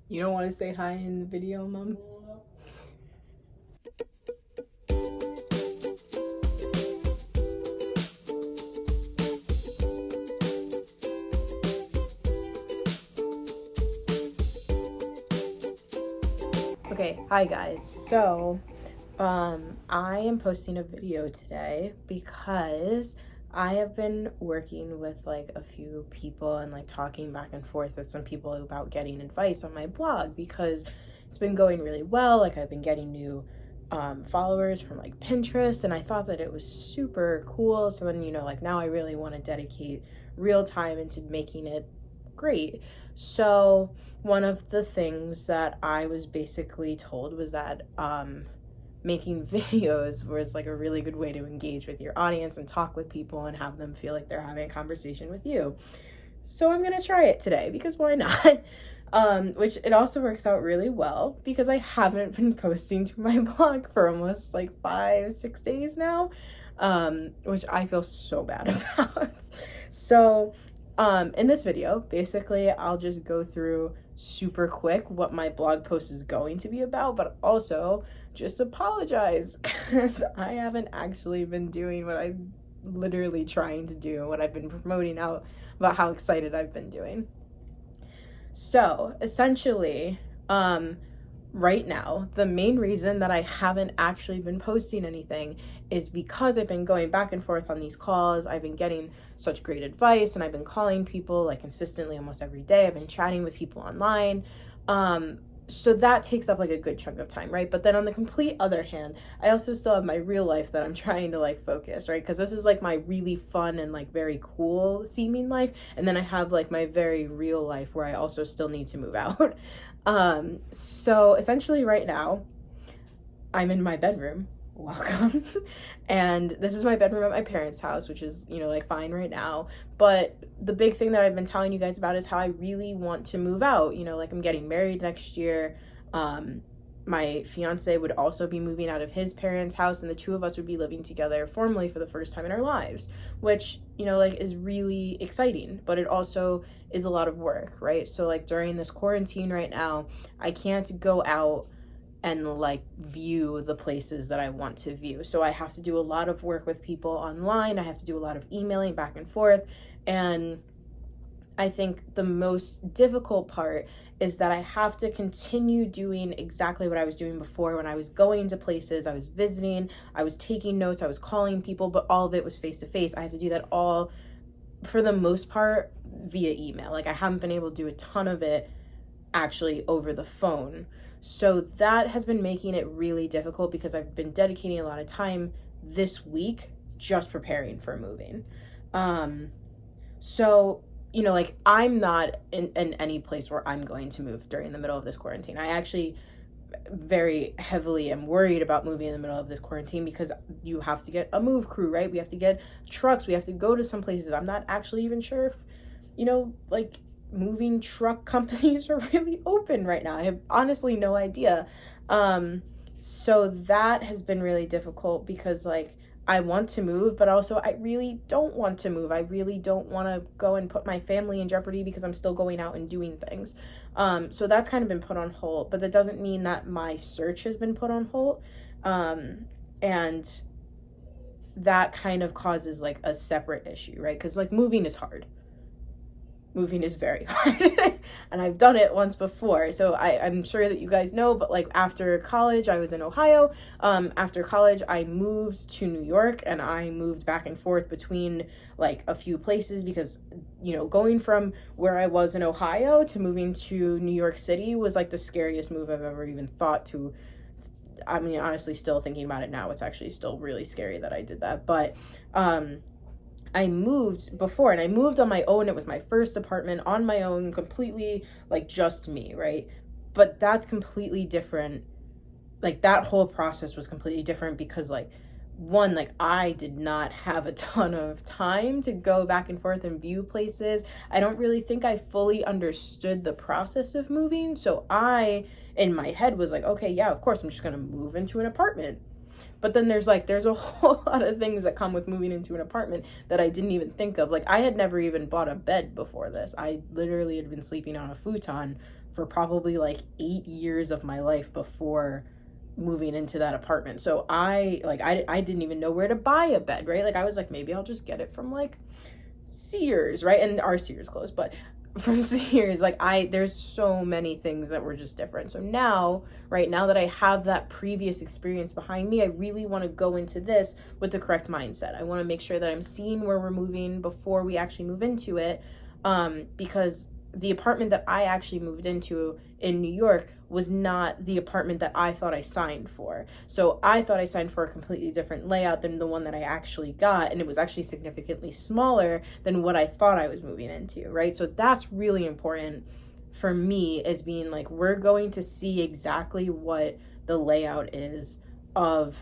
You don't want to say hi in the video, Mom? Okay, hi guys. So, I am posting a video today because I have been working with like a few people and like talking back and forth with some people about getting advice on my blog because it's been going really well. Like, I've been getting new followers from like Pinterest, and I thought that it was super cool. So then, like now I really want to dedicate real time into making it great. So, one of the things that I was basically told was that making videos was like a really good way to engage with your audience and talk with people and have them feel like they're having a conversation with you. So I'm gonna try it today because why not? Which it also works out really well because I haven't been posting to my blog for almost like 5-6 days now, which I feel so bad about. So in this video, basically, I'll just go through super quick what my blog post is going to be about, but also just apologize because I haven't actually been doing what I'm literally trying to do, what I've been promoting out about how excited I've been doing. So essentially, right now, the main reason that I haven't actually been posting anything is because I've been going back and forth on these calls. I've been getting such great advice and I've been calling people like consistently almost every day. I've been chatting with people online. So that takes up like a good chunk of time, right? But then on the complete other hand, I also still have my real life that I'm trying to like focus, right? Because this is like my really fun and like very cool seeming life. And then I have like my very real life where I also still need to move out. So essentially right now, I'm in my bedroom. Welcome. And this is my bedroom at my parents' house, which is, like fine right now. But the big thing that I've been telling you guys about is how I really want to move out. Like I'm getting married next year. My fiance would also be moving out of his parents' house, and the two of us would be living together formally for the first time in our lives, which, like is really exciting, but it also is a lot of work, right? So like during this quarantine right now, I can't go out and like view the places that I want to view. So I have to do a lot of work with people online. I have to do a lot of emailing back and forth. And I think the most difficult part is that I have to continue doing exactly what I was doing before when I was going to places, I was visiting, I was taking notes, I was calling people, but all of it was face to face. I had to do that all for the most part via email. Like I haven't been able to do a ton of it actually over the phone. So that has been making it really difficult because I've been dedicating a lot of time this week just preparing for moving. So, like I'm not in any place where I'm going to move during the middle of this quarantine. I actually very heavily am worried about moving in the middle of this quarantine because you have to get a move crew, right? We have to get trucks. We have to go to some places. I'm not actually even sure if, like moving truck companies are really open right now. I have honestly no idea. So that has been really difficult because like I want to move, but also I really don't want to move. I really don't want to go and put my family in jeopardy because I'm still going out and doing things. So that's kind of been put on hold, but that doesn't mean that my search has been put on hold. And that kind of causes like a separate issue, right? Because like moving is hard. Moving is very hard and I've done it once before. So I'm sure that you guys know, but like after college, I was in Ohio. After college, I moved to New York and I moved back and forth between like a few places because, going from where I was in Ohio to moving to New York City was like the scariest move I've ever even thought to. I mean, honestly, still thinking about it now, it's actually still really scary that I did that. But, I moved before and I moved on my own. It was my first apartment on my own, completely like just me, right? But that's completely different. Like that whole process was completely different because like one, like I did not have a ton of time to go back and forth and view places. I don't really think I fully understood the process of moving. So I, in my head was like, okay, yeah, of course I'm just going to move into an apartment. But then there's a whole lot of things that come with moving into an apartment that I didn't even think of. Like I had never even bought a bed before this. I literally had been sleeping on a futon for probably like 8 years of my life before moving into that apartment. So I didn't even know where to buy a bed, right? Like I was like, maybe I'll just get it from like Sears, right? And our Sears closed, but from Sears, like there's so many things that were just different. So now, right now that I have that previous experience behind me, I really want to go into this with the correct mindset. I want to make sure that I'm seeing where we're moving before we actually move into it, because the apartment that I actually moved into in New York was not the apartment that I thought I signed for. So I thought I signed for a completely different layout than the one that I actually got, and it was actually significantly smaller than what I thought I was moving into, right? So that's really important for me, as being like, we're going to see exactly what the layout is of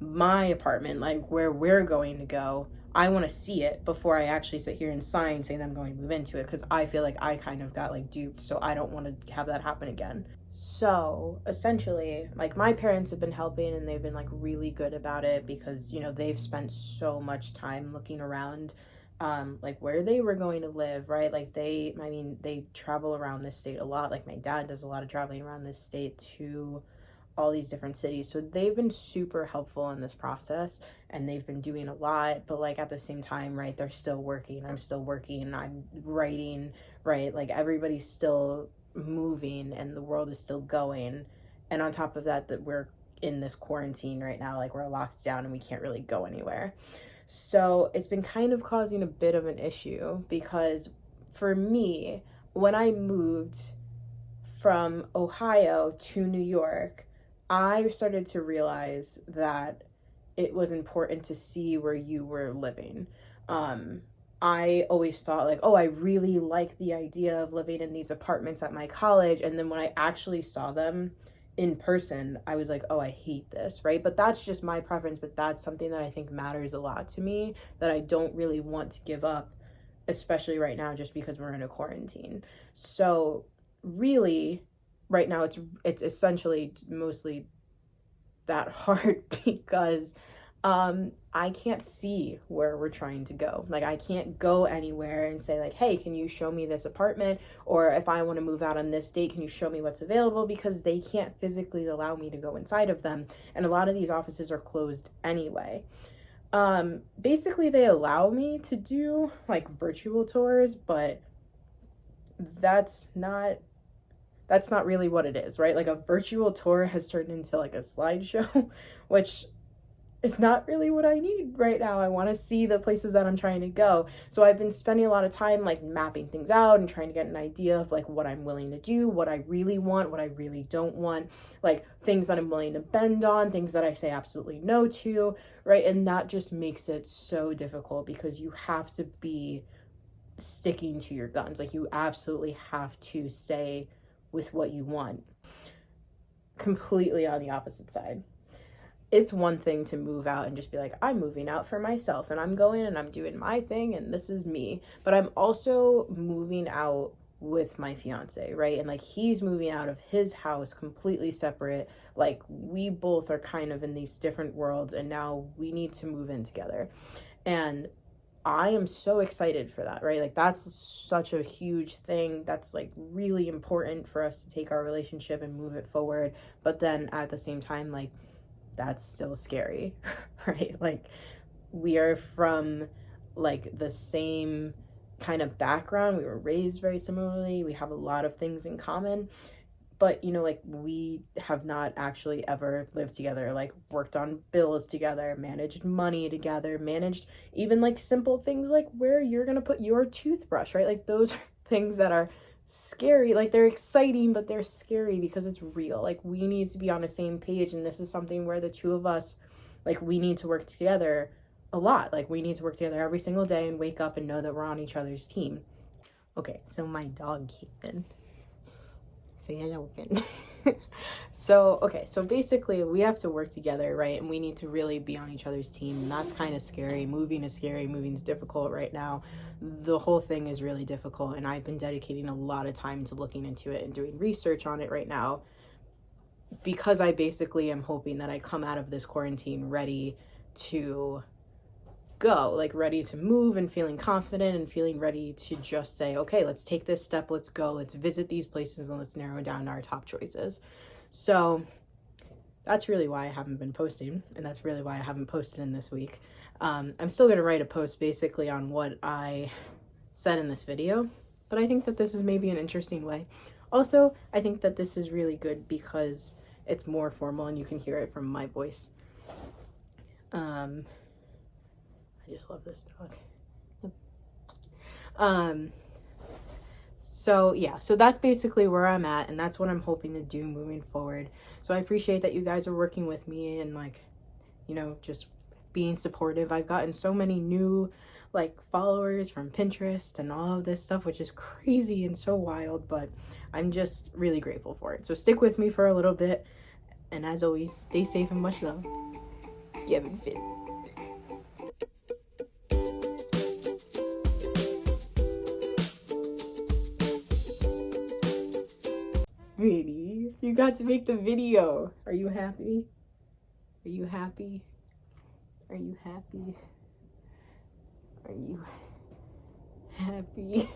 my apartment, like where we're going to go. I want to see it before I actually sit here and sign saying that I'm going to move into it, because I feel like I kind of got like duped, so I don't want to have that happen again. So essentially, like my parents have been helping, and they've been like really good about it, because you know they've spent so much time looking around like where they were going to live, right? Like they travel around this state a lot. Like my dad does a lot of traveling around this state to all these different cities. So they've been super helpful in this process, and they've been doing a lot. But like at the same time, right, they're still working. I'm still working. I'm writing, right? Like everybody's still moving and the world is still going. And on top of that, that we're in this quarantine right now, like we're locked down and we can't really go anywhere. So it's been kind of causing a bit of an issue, because for me, when I moved from Ohio to New York, I started to realize that it was important to see where you were living. I always thought like, oh, I really like the idea of living in these apartments at my college. And then when I actually saw them in person, I was like, oh, I hate this, right? But that's just my preference. But that's something that I think matters a lot to me, that I don't really want to give up, especially right now, just because we're in a quarantine. So really, right now it's essentially mostly that hard because I can't see where we're trying to go. Like I can't go anywhere and say like, hey, can you show me this apartment? Or if I want to move out on this date, can you show me what's available? Because they can't physically allow me to go inside of them. And a lot of these offices are closed anyway. Basically they allow me to do like virtual tours, but that's not really what it is, right? Like a virtual tour has turned into like a slideshow, which is not really what I need right now. I want to see the places that I'm trying to go. So I've been spending a lot of time like mapping things out and trying to get an idea of like what I'm willing to do, what I really want, what I really don't want, like things that I'm willing to bend on, things that I say absolutely no to, right? And that just makes it so difficult, because you have to be sticking to your guns. Like you absolutely have to stay with what you want. Completely on the opposite side. It's one thing to move out and just be like, I'm moving out for myself and I'm going and I'm doing my thing and this is me. But I'm also moving out with my fiance, right? And like he's moving out of his house completely separate. Like we both are kind of in these different worlds, and now we need to move in together. And I am so excited for that, right? Like that's such a huge thing. That's like really important for us to take our relationship and move it forward. But then at the same time, like that's still scary, right? Like we are from like the same kind of background. We were raised very similarly. We have a lot of things in common. But, you know, like we have not actually ever lived together, like worked on bills together, managed money together, managed even like simple things like where you're going to put your toothbrush, right? Like those are things that are scary. Like they're exciting, but they're scary because it's real. Like we need to be on the same page. And this is something where the two of us, like we need to work together a lot. Like we need to work together every single day and wake up and know that we're on each other's team. Okay, so my dog came in. Say hello, Finn. So basically we have to work together, right? And we need to really be on each other's team. And that's kind of scary. Moving is scary. Moving is difficult right now. The whole thing is really difficult. And I've been dedicating a lot of time to looking into it and doing research on it right now, because I basically am hoping that I come out of this quarantine ready to go, like ready to move and feeling confident and feeling ready to just say, okay, let's take this step, let's go, let's visit these places, and let's narrow down our top choices. So that's really why I haven't been posting, and that's really why I haven't posted in this week. I'm still going to write a post basically on what I said in this video, but I think that this is maybe an interesting way. Also, I think that this is really good because it's more formal and you can hear it from my voice. I just love this dog. So yeah, so that's basically where I'm at, and that's what I'm hoping to do moving forward. So I appreciate that you guys are working with me and, like, you know, just being supportive. I've gotten so many new like followers from Pinterest and all of this stuff, which is crazy and so wild, but I'm just really grateful for it. So stick with me for a little bit, and as always, stay safe and much love. Gavin Fit. Really? You got to make the video. Are you happy? Are you happy? Are you happy? Are you happy?